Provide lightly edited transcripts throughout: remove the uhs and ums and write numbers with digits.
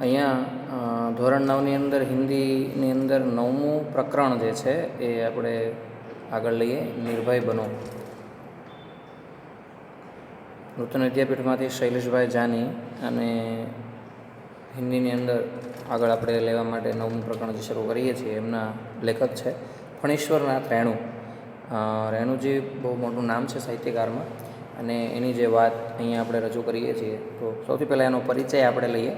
અહીંયા ધોરણ 9ની અંદર હિન્દીની અંદર 9મું પ્રકરણ જે છે એ આપણે આગળ લઈએ. નિર્ભય બનો. નૂતન વિદ્યાપીઠમાંથી શૈલેષભાઈ જાની અને હિન્દીની અંદર આગળ આપણે લેવા માટે 9મું પ્રકરણ જે શરૂ કરીએ છીએ એમના લેખક છે ફણેશ્વરનાથ રેણુ. રેણુજી બહુ મોટું નામ છે સાહિત્યકારમાં, અને એની જે વાત અહીંયા આપણે રજૂ કરીએ છીએ તો સૌથી પહેલાં એનો પરિચય આપણે લઈએ.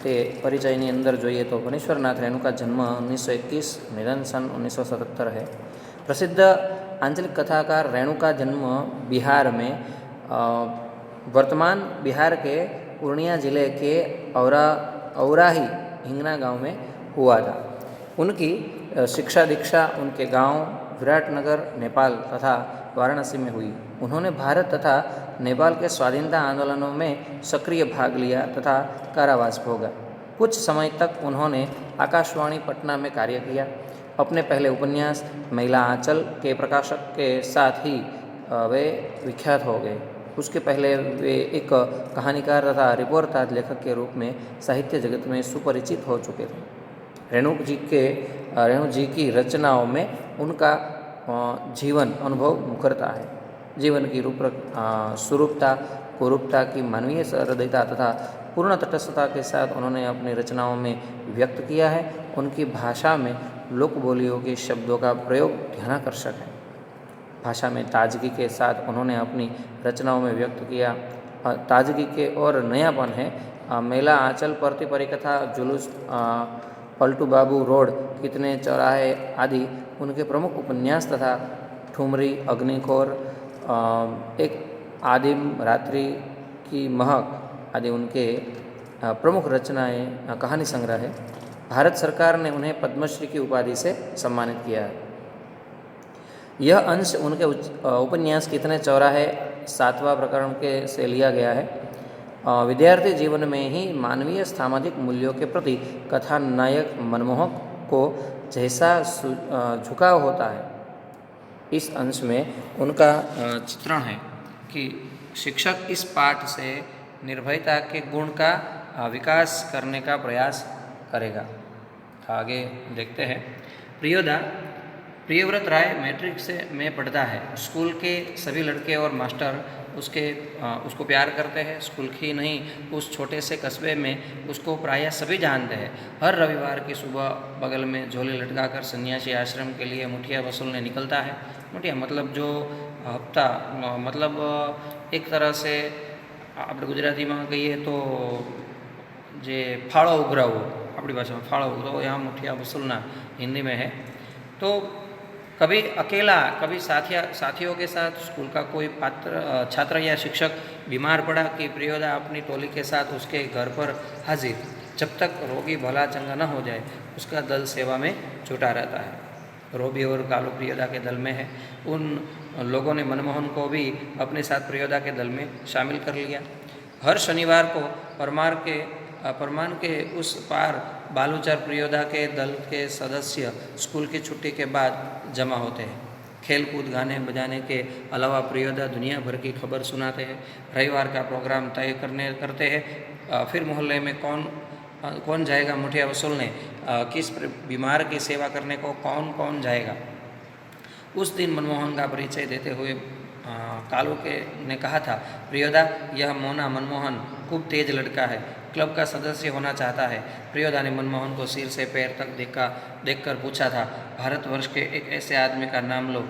તે परिचय अंदर જોઈએ तो फणीश्वरनाथ रेणु का जन्म 1921, निधन सन 1977 है. प्रसिद्ध आंचलिक कथाकार रेणु का जन्म बिहार में वर्तमान बिहार के पूर्णिया जिले के औराही हिंगना गांव में हुआ था. उनकी शिक्षा दीक्षा उनके गांव विराटनगर नेपाल तथा वाराणसी में हुई. उन्होंने भारत तथा नेपाल के स्वाधीनता आंदोलनों में सक्रिय भाग लिया तथा कारावास भोगा. कुछ समय तक उन्होंने आकाशवाणी पटना में कार्य किया. अपने पहले उपन्यास महिला आंचल के प्रकाशक के साथ ही वे विख्यात हो गए. उसके पहले वे एक कहानीकार तथा रिपोर्टाज लेखक के रूप में साहित्य जगत में सुपरिचित हो चुके थे. रेणु जी की रचनाओं में उनका जीवन अनुभव मुखरता है. जीवन की सुरूपता, कुरूपता की मानवीय हृदयता तथा पूर्ण तटस्थता के साथ उन्होंने अपनी रचनाओं में व्यक्त किया है. उनकी भाषा में लोक बोलियों के शब्दों का प्रयोग ध्यानाकर्षक है. भाषा में ताजगी के साथ उन्होंने अपनी रचनाओं में व्यक्त किया. ताजगी के और नयापन है. मेला आंचल, परती परिकथा, जुलूस, पलटू बाबू रोड, कितने चौराहे आदि उनके प्रमुख उपन्यास तथा ठुमरी, अग्निकोर, एक आदिम रात्रि की महक आदि उनके प्रमुख रचनाएं कहानी संग्रह है. भारत सरकार ने उन्हें पद्मश्री की उपाधि से सम्मानित किया है. यह अंश उनके उपन्यास कितने चौराहे 7वां प्रकरण के से लिया गया है. विद्यार्थी जीवन में ही मानवीय सामाजिक मूल्यों के प्रति कथानायक मनमोहक को जैसा झुकाव होता है, इस अंश में उनका चित्रण है कि शिक्षक इस पाठ से निर्भयता के गुण का विकास करने का प्रयास करेगा. आगे देखते हैं. प्रियव्रत राय मैट्रिक में पढ़ता है. स्कूल के सभी लड़के और मास्टर उसको प्यार करते हैं. स्कूल ही नहीं, उस छोटे से कस्बे में उसको प्रायः सभी जानते हैं. हर रविवार की सुबह बगल में झोली लटकाकर सन्यासी आश्रम के लिए मुठिया वसूलने निकलता है. मुठिया मतलब जो हफ्ता, मतलब एक तरह से આપણે ગુજરાતીમાં કહીએ તો જે ફાળો ઉઘરાવવો, આપણી ભાષામાં ફાળો ઉઘરાવો, यहाँ मुठिया वसूलना हिंदी में है. तो कभी अकेला, कभी साथियों के साथ स्कूल का कोई छात्र या शिक्षक बीमार पड़ा कि प्रियोदा अपनी टोली के साथ उसके घर पर हाजिर. जब तक रोगी भला चंगा न हो जाए उसका दल सेवा में जुटा रहता है. रोबी और कालू प्रियोदा के दल में है. उन लोगों ने मनमोहन को भी अपने साथ प्रियोदा के दल में शामिल कर लिया. हर शनिवार को परमान के उस पार बालूचार प्रियोदा के दल के सदस्य स्कूल की छुट्टी के बाद जमा होते हैं. खेल कूद, गाने बजाने के अलावा प्रियोदा दुनिया भर की खबर सुनाते हैं. रविवार का प्रोग्राम तय करते हैं. फिर मोहल्ले में कौन जाएगा मुठिया वसूलने, किस बीमार की सेवा करने को कौन जाएगा. उस दिन मनमोहन का परिचय देते हुए कालू ने कहा था, प्रियोदा यह मोना मनमोहन खूब तेज लड़का है, क्लब का सदस्य होना चाहता है. प्रियोदा ने मनमोहन को सिर से पैर तक देखकर पूछा था, भारतवर्ष के एक ऐसे आदमी का नाम लो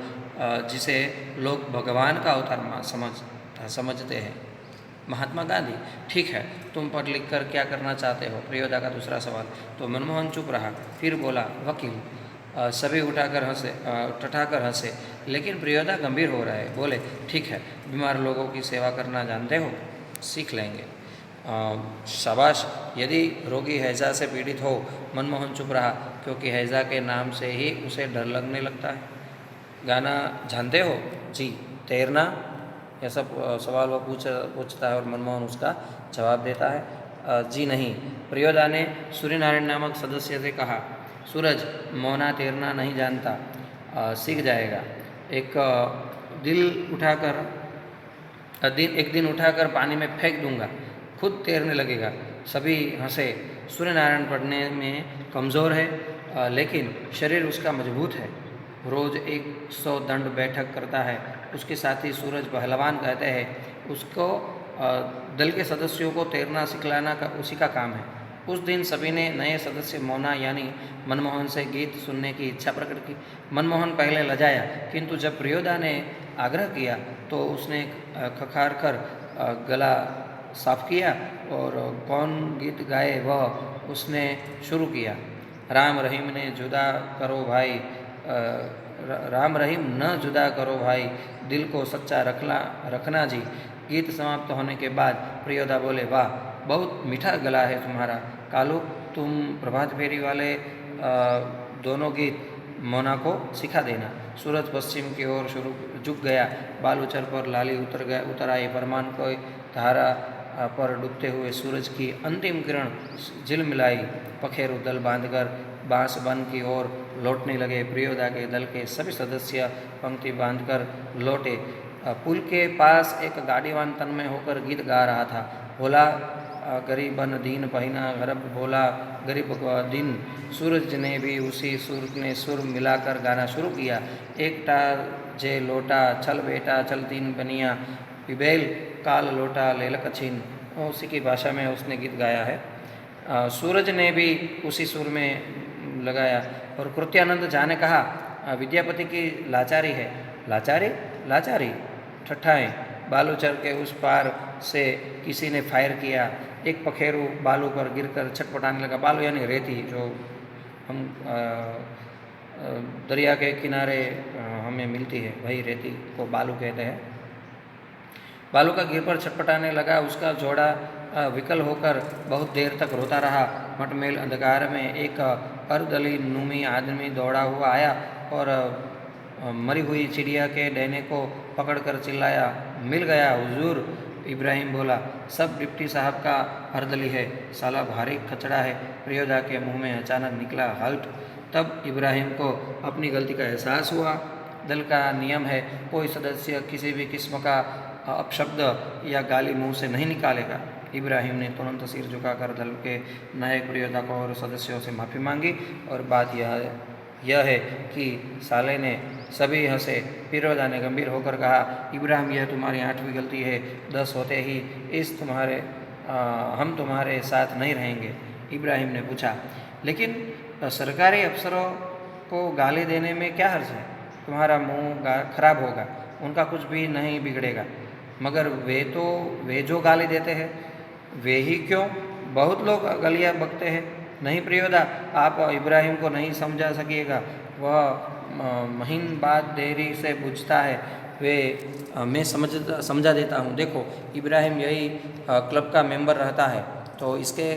जिसे लोग भगवान का अवतार समझते हैं. महात्मा गांधी. ठीक है, तुम पढ़ लिख कर क्या करना चाहते हो. प्रियोदा का दूसरा सवाल. तो मनमोहन चुप रहा. फिर बोला, वकील. सभी ठठाकर हंसे, लेकिन प्रियोदा गंभीर हो रहा है. बोले, ठीक है, बीमार लोगों की सेवा करना जानते हो, सीख लेंगे. शाबाश. यदि रोगी हैजा से पीड़ित हो. मनमोहन चुप रहा क्योंकि हैजा के नाम से ही उसे डर लगने लगता है. गाना जानते हो. जी. तैरना. यह सब सवाल वह पूछता है और मनमोहन उसका जवाब देता है, जी नहीं. प्रियोदा ने सूर्यनारायण नामक सदस्य से कहा, सूरज मोना तैरना नहीं जानता, सीख जाएगा. एक दिन उठाकर पानी में फेंक दूंगा, खुद तैरने लगेगा. सभी हंसे। सूर्यनारायण पढ़ने में कमज़ोर है, लेकिन शरीर उसका मजबूत है। रोज़ 100 दंड बैठक करता है। उसके साथी सूरज पहलवान कहते हैं। उसको दल के सदस्यों को तैरना सिखलाना का उसी का काम है। उस दिन सभी ने नए सदस्य मोना यानी मनमोहन से गीत सुनने की इच्छा प्रकट की। मनमोहन पहले लजाया, किंतु जब प्रियोदा ने आग्रह किया तो उसने खखार कर गला साफ किया और कौन गीत गाए वह उसने शुरू किया। राम रहीम ने जुदा करो भाई, राम रहीम न जुदा करो भाई, दिल को सच्चा रखना जी। गीत समाप्त होने के बाद प्रियोदा बोले, वाह बहुत मीठा गला है तुम्हारा कालू, तुम प्रभात फेरी वाले दोनों गीत मोना को सिखा देना। सूरज पश्चिम की ओर शुरू झुक गया। बालूचर पर लाली उतर आई। फरमान को धारा पर डूबते हुए सूरज की अंतिम किरण झिलमिलाई। पखेरु दल बांधकर बांस वन की ओर लौटने लगे। प्रियोदा के दल के सभी सदस्य पंक्ति बांधकर लौटे। पुल के पास एक गाड़ीवान तन्मय होकर गीत गा रहा था। भोला गरीबन दीन पहिना गरब भोला गरीब दीन। सूरज ने भी उसी सुर में सुर मिलाकर गाना शुरू किया। एकटा जे लोटा चल बेटा चल तीन बनिया, पिबेल काल लोटा लेलक छीन। उसी की भाषा में उसने गीत गाया है। सूरज ने भी उसी सुर में लगाया। और कृत्यानंद झा ने कहा, विद्यापति की लाचारी है। लाचारी लाचारी ठट्ठाएँ। बालूचर के उस पार से किसी ने फायर किया। एक पखेरु बालू पर गिरकर छटपटाने लगा। बालू यानी रेती, जो हम दरिया के किनारे हमें मिलती है, वही रेती को बालू कहते हैं। बालू का गिर पर छटपटाने लगा। उसका जोड़ा विकल होकर बहुत देर तक रोता रहा। मटमेल अंधकार में एक अर्धदली नुमी आदमी दौड़ा हुआ आया और मरी हुई चिड़िया के डैने को पकड़कर चिल्लाया, मिल गया हुजूर। इब्राहिम बोला, सब डिप्टी साहब का अर्दली है, साला भारी खचड़ा है। प्रियोदा के मुंह में अचानक निकला, हल्ट। तब इब्राहिम को अपनी गलती का एहसास हुआ। दल का नियम है, कोई सदस्य किसी भी किस्म का अपशब्द या गाली मुंह से नहीं निकालेगा। इब्राहिम ने तुरंत सिर झुकाकर दल के नायक प्रियोदा को और सदस्यों से माफ़ी मांगी। और बात यह है कि साले ने सभी हंसे। प्रियोदा ने गंभीर होकर कहा, इब्राहिम यह तुम्हारी 8वीं गलती है। 10 होते ही हम तुम्हारे साथ नहीं रहेंगे। इब्राहिम ने पूछा, लेकिन सरकारी अफसरों को गाली देने में क्या हर्ज है? तुम्हारा मुंह खराब होगा, उनका कुछ भी नहीं बिगड़ेगा। मगर वे जो गाली देते हैं, वे ही क्यों? बहुत लोग गलियाँ बकते हैं। नहीं प्रियोदा, आप इब्राहिम को नहीं समझा सकिएगा। वह महीन बात देरी से बुझता है। मैं समझा देता हूँ। देखो, इब्राहिम यही क्लब का मेंबर रहता है, तो इसके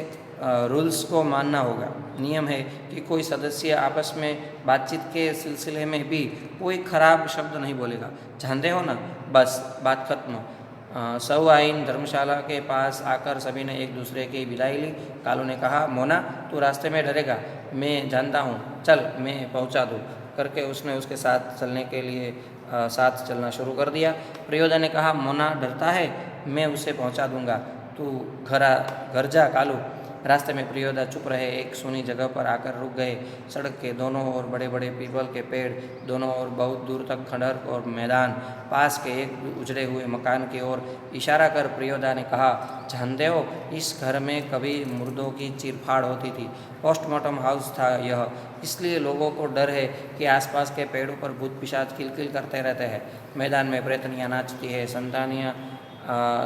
रूल्स को मानना होगा। नियम है कि कोई सदस्य आपस में बातचीत के सिलसिले में भी कोई खराब शब्द नहीं बोलेगा। जानते हो ना? बस बात खत्म। सौ आइन धर्मशाला के पास आकर सभी ने एक दूसरे की विदाई ली। कालू ने कहा, मोना तू रास्ते में डरेगा, मैं जानता हूँ, चल मैं पहुँचा दूँ करके उसने उसके साथ चलने के लिए साथ चलना शुरू कर दिया। प्रियोदा ने कहा, मोना डरता है, मैं उसे पहुँचा दूँगा, तू घर जा कालू। रास्ते में प्रियोदा चुप रहे। एक सुनी जगह पर आकर रुक गए। सड़क के दोनों ओर बड़े बड़े पीपल के पेड़, दोनों ओर बहुत दूर तक खंडहर और मैदान। पास के एक उजड़े हुए मकान की ओर इशारा कर प्रियोदा ने कहा, जानते हो, इस घर में कभी मुर्दों की चीरफाड़ होती थी। पोस्टमार्टम हाउस था यह, इसलिए लोगों को डर है कि आसपास के पेड़ों पर भूत पिशाच किलकिल करते रहते हैं। मैदान में प्रेतनियाँ नाचती है।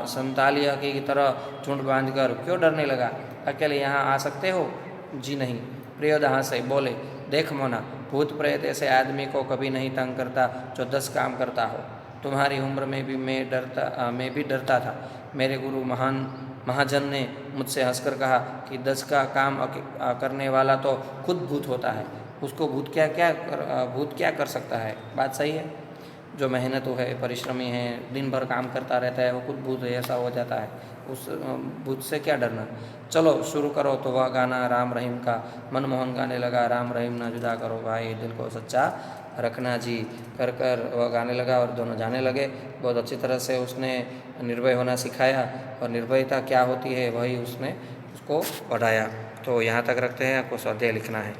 संतालिया की तरह झुंड बांधकर। क्यों डरने लगा? अकेले यहाँ आ सकते हो? जी नहीं। प्रियोदा हंसे बोले, देख मोना, भूत प्रेत ऐसे आदमी को कभी नहीं तंग करता जो 10 काम करता हो। तुम्हारी उम्र में भी मैं भी डरता था। मेरे गुरु महाजन ने मुझसे हंसकर कहा कि 10 का काम करने वाला तो खुद भूत होता है। उसको भूत क्या कर सकता है? बात सही है। जो मेहनत है, परिश्रमी है, दिन भर काम करता रहता है, वो खुद भूत ऐसा हो जाता है। उस भूत से क्या डरना? चलो शुरू करो। तो वह गाना राम रहीम का मनमोहन गाने लगा, राम रहीम ना जुदा करो भाई, दिल को सच्चा रखना जी कर वह गाने लगा और दोनों जाने लगे। बहुत अच्छी तरह से उसने निर्भय होना सिखाया और निर्भयता क्या होती है वही उसने को पढ़ाया। तो यहाँ तक रखते हैं, आपको स्वाध्याय लिखना है।